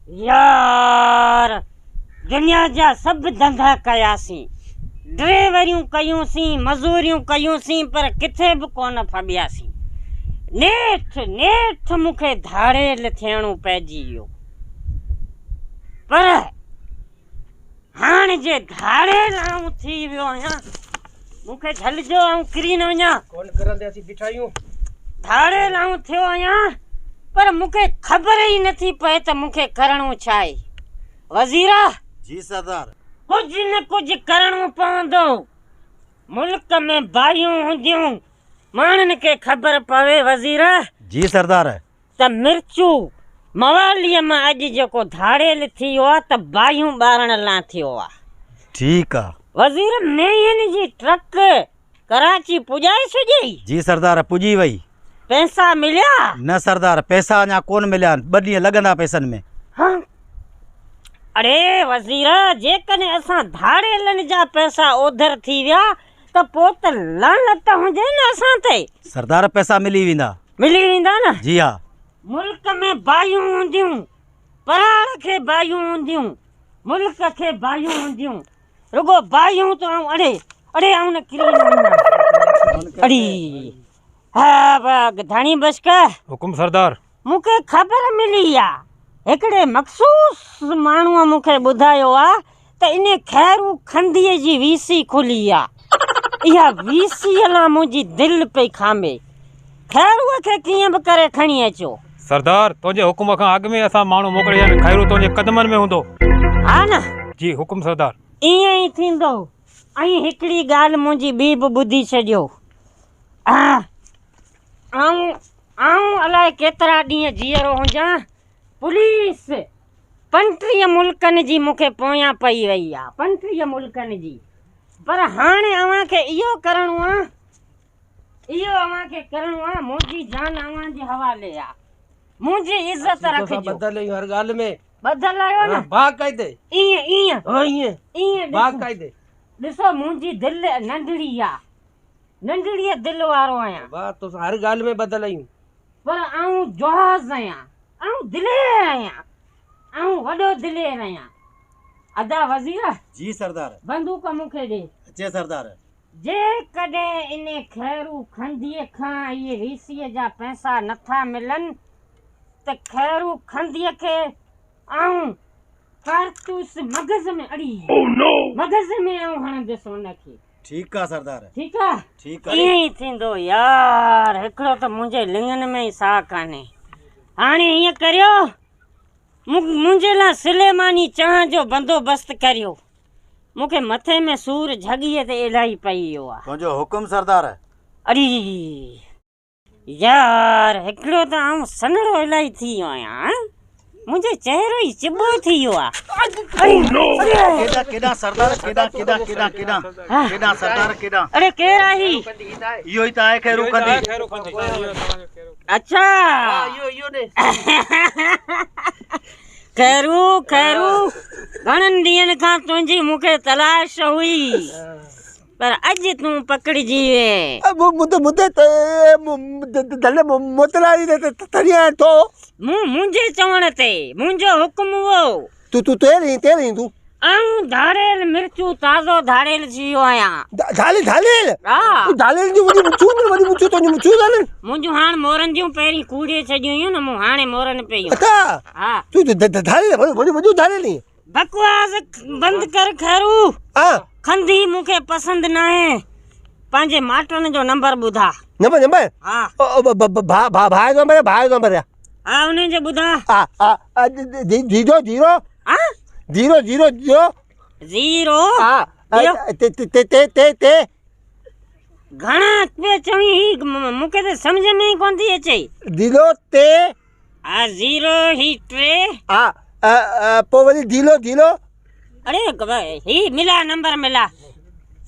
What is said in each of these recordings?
यार दुनिया जा सब धंधा कयासीं, ड्राइवरियूं कयूंसीं, मज़ूरियूं कयूंसीं, पर किथे बि कोन फबियासीं। नेठ नेठ मूंखे धाड़ेल थियणो पइजी वियो, पर हाणे जे धाड़ेल आऊं थी वियो आहियां, मूंखे झलिजो आऊं किरी न वञा। कोन करंदे असीं बिठायूं धाड़ेल आऊं थियो आहियां, पर मूंखे ख़बर ई नथी पए त मूंखे करणो छा आहे। वज़ीरा जी सरदार, कुछ न कुछ करणो पवंदो। मुल्क में बायूं हूंदियूं, माण्हुनि खे ख़बर पवे वज़ीरा जी सरदार, त मिर्चू मवालीअ मां अॼु जेको धाड़ेल थी वियो आहे त बायूं ॿारण लाइ थियो आहे। ठीक आ वज़ीर मेहनि जी ट्रक कराची पुॼाए छॾियई। जी सरदार, पुॼी वई। पैसा मिलिया? न सरदार, पैसा अञा कोन मिलिया, 2 ॾींहं लॻंदा पैसनि में। हाँ? अरे वज़ीर, जेकॾहिं असां धाड़ेलनि जा पैसा ओधर थी विया त पोइ त लानत हुजे न असां ते। सरदार पैसा मिली वेंदा। मिली वेंदा न? जी हा। मुल्क में बायूं हूंदियूं, पराड़ खे बायूं हूंदियूं, मुल्क खे बायूं हूंदियूं, रुगो बायूं तो अड़े अड़े आऊं न किरी न वञा। अड़ी हा धाणी बसका। हुकुम सरदार। मूंखे ख़बर मिली आ, हिकिड़े मखसूस माण्हूअ मूंखे ॿुधायो आ त इन खैरू खंदीअ जी वीसी खुली आ। इहा वीसीअ लाइ मुंहिंजी दिलि पई खामे। खैरूअ खे कीअं बि करे खणी अचो। सरदार तुंहिंजे हुकुम खां अॻु में असां माण्हू मोकिलिया आहिनि, खैरू तुंहिंजे कदमनि में हूंदो। हा न? जी हुकुम सरदार। ईअं ई थींदो। ऐं हिकिड़ी ॻाल्हि मुंहिंजी ॿी बि ॿुधी छॾियो। आऊं अलाए केतिरा ॾींहं जीअरो हुजां, पुलिस 35 मुल्कनि जी मूंखे पोयां पई वई आहे, 35 मुल्कनि जी। पर हाणे अव्हां खे इहो करिणो आहे, मुंहिंजी जान अव्हां जे हवाले आहे। मुंहिंजी इज़त रखिजो। बदल हर ॻाल्हि में बदल आयो न? बाक़ाइदे ईअं बाक़ाइदे। ॾिसो मुंहिंजी दिलि नंढड़ी आहे, नंढड़ीअ दिलि वारो आहियां। वाह तो हर ॻाल्हि में बदल आहियूं। पर आऊं जहाज़ आहियां, आऊं दिलेर आहियां, आऊं वॾो दिलेर आहियां। अदा वज़ीर। जी सरदार। बंदूक मूंखे ॾे। अचे सरदार। जेकॾहिं इन खैरू खंदीअ खां इहे वीसीअ जा पैसा नथा मिलनि त खैरू खंदीअ खे आऊं कारतूस मगज़ में मगज़ में आऊं हणंदुसि हुनखे। ठीक आहे सरदार। ठीक आहे। ईअं ई थींदो यार, हिकिड़ो त मुंहिंजे लिंगनि में ई साह कान्हे। हाणे हीअं करियो, मुंहिंजे लाइ सिलेमानी चांहि जो बंदोबस्तु करियो। मूंखे मथे में सूर झॻीअ ते इलाही पई वियो आहे। तुंहिंजो हुकुम सरदार। अड़ी यार, हिकिड़ो त आऊं सनड़ो इलाही थी वियो आहियां, मुंहिंजो चहिरो ई चिॿो थी वियो आहे। केॾा सरदार, केॾा सरदार, केॾा। अरे केरु आहे? इहो ई त आहे खैरू खंदी। अच्छा खैरू घणनि ॾींहंनि खां तुंहिंजी मूंखे तलाश हुई, पर अॼु तूं पकड़िजी मुंहिंजे चवण ते। मुंहिंजो हुकुम हो। तूं आऊं धाड़ेल मिर्चू ताज़ो धाड़ेल थी वियो आहियां। मुंहिंजूं हाणे मोरनि जूं पहिरीं कूड़े छॾियूं हुयूं न, मूं हाणे मोरनि पियूं। बकवास बंदि कर खैरू। खंदी मूंखे पसंदि न आहे। पंहिंजे माटनि जो नंबर ॿुधा। नंबर? हा उन्हनि जो ॿुधा। 0 घणा पे चवी, मूंखे त सम्झ में ई कोन थी अचे। 0 ते 0 ही 3 पोइ वरी 0। अरे ही मिला नंबर मिला।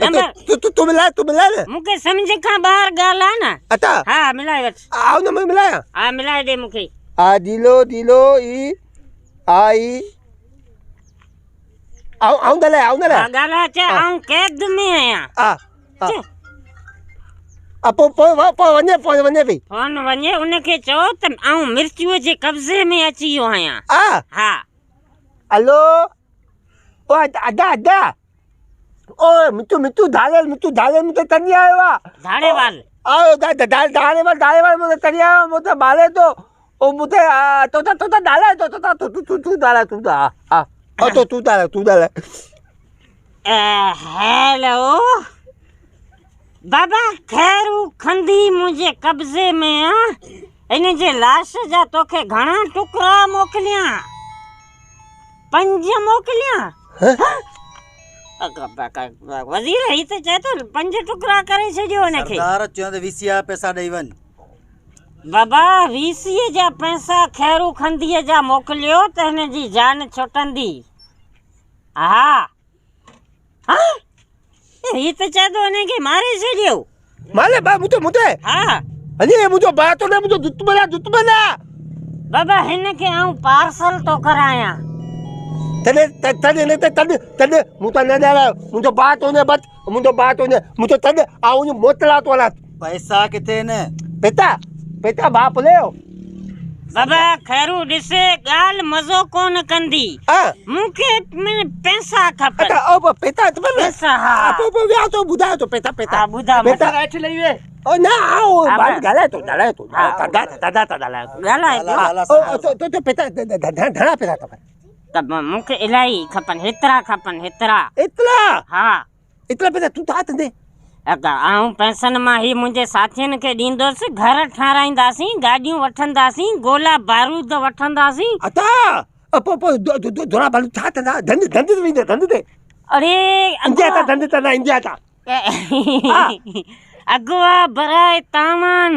तू मिलाए न। मूंखे सम्झ खां ॿाहिरि ॻाल्हि आहे न। अच्छा हा मिलाए वठ। आओ नंबर मिलाया। हा मिलाए ॾे मूंखे। 0 ई आई आऊं ॻाल्हाए चा, आऊं कैद में आहियां। पोइ वञे पई। फोन वञे, उनखे चओ त आऊं मिर्चूअ जे कब्ज़े में अची वियो आहियां। हा हलो ओ अदा ओ मिठू धाले मुझे तनी आयो धाड़ेवाल आओ धाड़ेवाल मुझे तनी आयो मुझे बाले तो ओ मुझे तो डाला तू डाला तू डाला हेलो बाबा खैरू खंदी मुझे कब्जे में इन जे लाश जा तोखे घणा टुकड़ा मोकलिया 5 मोकलिया वज़ीर ही तो चए तो 5 टुकड़ा करे छॾियो हुनखे सरदार चयो त वीसीआ पैसा ॾेई वञ बाबा वीसीअ जा पैसा खैरू खंदीअ जा मोकिलियो त हिन जी जान छुटंदी हा ही तो चए तो हुनखे मारे छॾियो माले बा मुझे हा अरे मुझे बात तो मुझे दुश्मना बाबा हिनखे आऊं पार्सल तो कराया तने मुझे न डाला मुझे बात मुझे तने आऊं मोतला तो ला पैसा किथे न पेता बाप ले बाबा खैरू ॾिसे ॻाल्हि मज़ो कोन कंदी मूंखे पैसा खपनि ओ पेता पैसा हा विया तो बुधायो तो पेता हा ॿुधा पेता हेठ लई वे ओ ना आओ बात गाले तो दादा तो पेता धड़ा पेता तो त मूंखे इलाही खपनि हेतिरा इतला हा इतला पेता तू तात दे आऊं पैसनि मां ही मुंहिंजे साथियुनि खे ॾींदुसि घर ठाराईंदासीं गाॾियूं वठंदासीं गोला बारूद वठंदासीं अता अपो दोरा बालू था ता धंध ते अरे इंडिया ता धंध ता ना इंडिया ता अगवा बराए तामन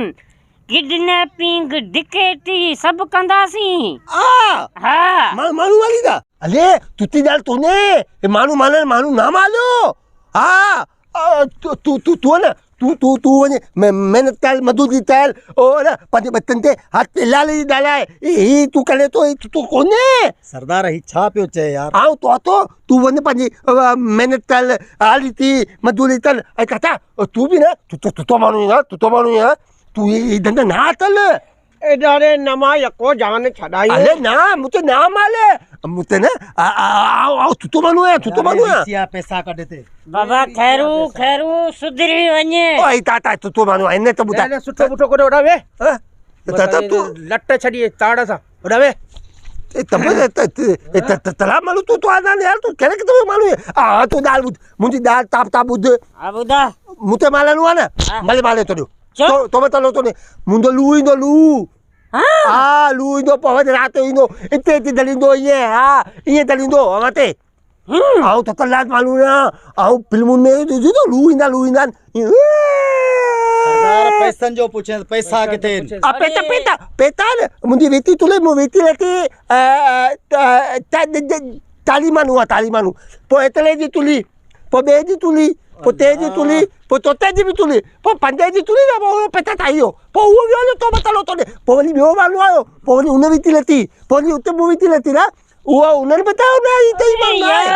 किडनैपिंग डिकेटी सब कंदासीं हा मानू वाली दा अले तुती दाल तूने मानू ना मालो हा तू ना तू मेहनत कर मजदूरी कर और पंहिंजे बच्चन ते हाथ लाली डालाए ही तू करे तो तू कोने सरदार ही छा पियो चए यार आओ तो तू वने पंहिंजी मेहनत कर हाली थी मजदूरी कर ऐं कथा तू भी ना तू मानू है तू ये धंधा ना चल एडारे नमा यको जान छडाई अरे ना मुझे ना माले मुझे ना आओ तू मानू है वीसीआ पैसा कढते बाबा खैरू सुधरी वञे ओए ताता तू मानू इने तो बुधा ने सुठो मुठो कोडे उडावे ताता तू लट्ट छडी ताड़ा सा उडावे तला मालू तू आना यार तू केले के मालू है तू दाल बुध मुझी दाल ताप बुध बुधा मुते मालनु आना माले तो बतालो तो ने मुंदो लू लू इंदो पवद रातो इंदो इते दलिंदो ये दलिंदो अमाते आओ तो कलात मालू ना आओ फिल्म में जो लू इंदा सरदार पैसन जो पूछे पैसा किथे पेता ने मुंदी वेती तुले मु वेती लेती ताली मानू पो एतले जी तुली पो बे जी तुली पो तेजी तुली पो तोते भी तुली पो पंजे जी तुली ना पो पेता थाइयो पो वो वियो तो बतालो तो ने पो वली बियो मानू आयो पो वली उन वेती लेती पो वली उते मु वेती लेती ना वो उन्हें बताओ ना ये तो ही मानना है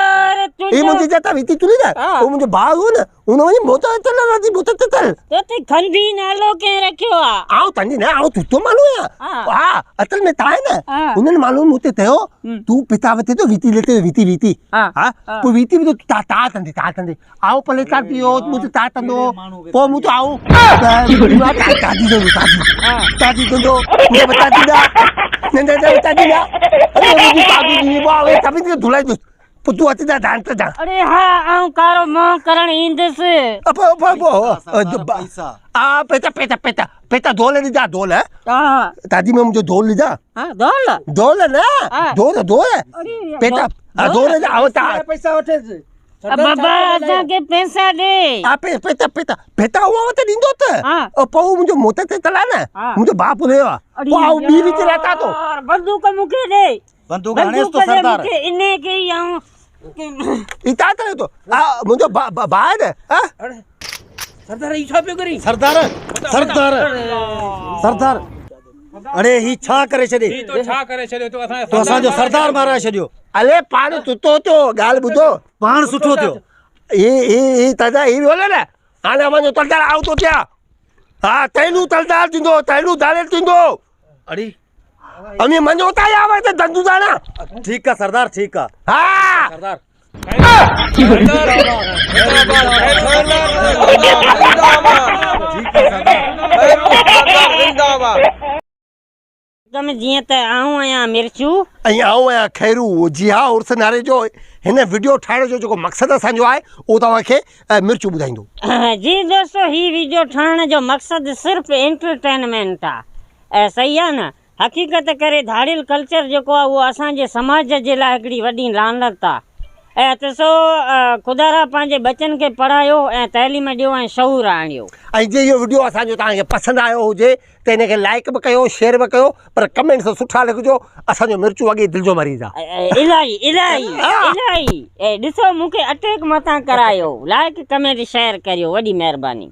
ये मुझे जाता वीती तुली ना वो मुझे बाग हो ना उन्होंने मोटा चला ना जी मोटा चल तो ते खंदी नालो के रखियो आओ तंदी ना आओ तू तो मालूम है हाँ असल में ताए ना उन्हें मालूम होते थे हो तू पिता बते तो वीती लेते वीती हाँ तो वीती भी तो ता तंदी आओ पले ताती हो मुझे ता तंदो पो मुझे आओ तादी दो मुझे बता दिया नहीं बता दिया अरे मुझे तादी नहीं बावे तभी तो धुलाई दो तू अति दा डांट जा अरे हाँ आऊं कारो मोह करण इंदस पेता धोल ली जा धोल है दादी में मुझे धोल ली जा धोल ना धोल पेता धोल जा आवता पैसा उठे बाबा असा के पैसा दे पेता हुआ मत दींदो त पौ मुझे मोते ते तला ना मुझे बाप लेवा पौ बीवी ते रहता तो बंदूक मुके दे बंदूक गणेश तो सरदार इन्ने के आऊं इता करे तो मुझे बाहर है सरदार ई छा पे करी सरदार अरे ही छा करे छदे ही तो छा करे छदे तो असा जो सरदार मारा छदियो अले पाण सुतो तो गाल बुधो पाण सुठो थियो ई तदा ई बोले ना आने वञो तलदार आवतो त्या हा तैनू तलदार दिंदो तैनू दाले दिंदो अड़ी अमी मनोता आवे त धंधू दा ना ठीक है सरदार ठीक है हां सरदार તમે જીએ તે આવું આયા મિર્ચू ऐं आऊं आहियां खैरू जी हा उर्स नारे जो हिन वीडियो ठाहिण जो जेको मक़सदु असांजो आहे उहो तव्हांखे मिर्चू ॿुधाईंदो जी दोस्तों ही वीडियो ठाहिण जो मक़सदु सिर्फ़ु एंटरटेनमेंट आहे सही आहे न हक़ीक़त करे धाड़ियल कल्चर जेको आहे उहो असांजे समाज जे लाइ हिकिड़ी वॾी लानत आहे ऐं ॾिसो ख़ुदा पंहिंजे बचनि खे पढ़ायो ऐं तइलीम ॾियो ऐं शऊर आणियो ऐं जे इहो वीडियो असांजो तव्हांखे पसंदि आयो हुजे त हिनखे लाइक बि कयो शेयर बि कयो पर कमेंट्स सुठा लिखिजो असांजो मिर्चू अॻे दिलि जो मरीज़ आहे इलाही इलाही इलाही ॾिसो मूंखे अटैक मथां करायो लाइक कमेंट शेयर करियो वॾी महिरबानी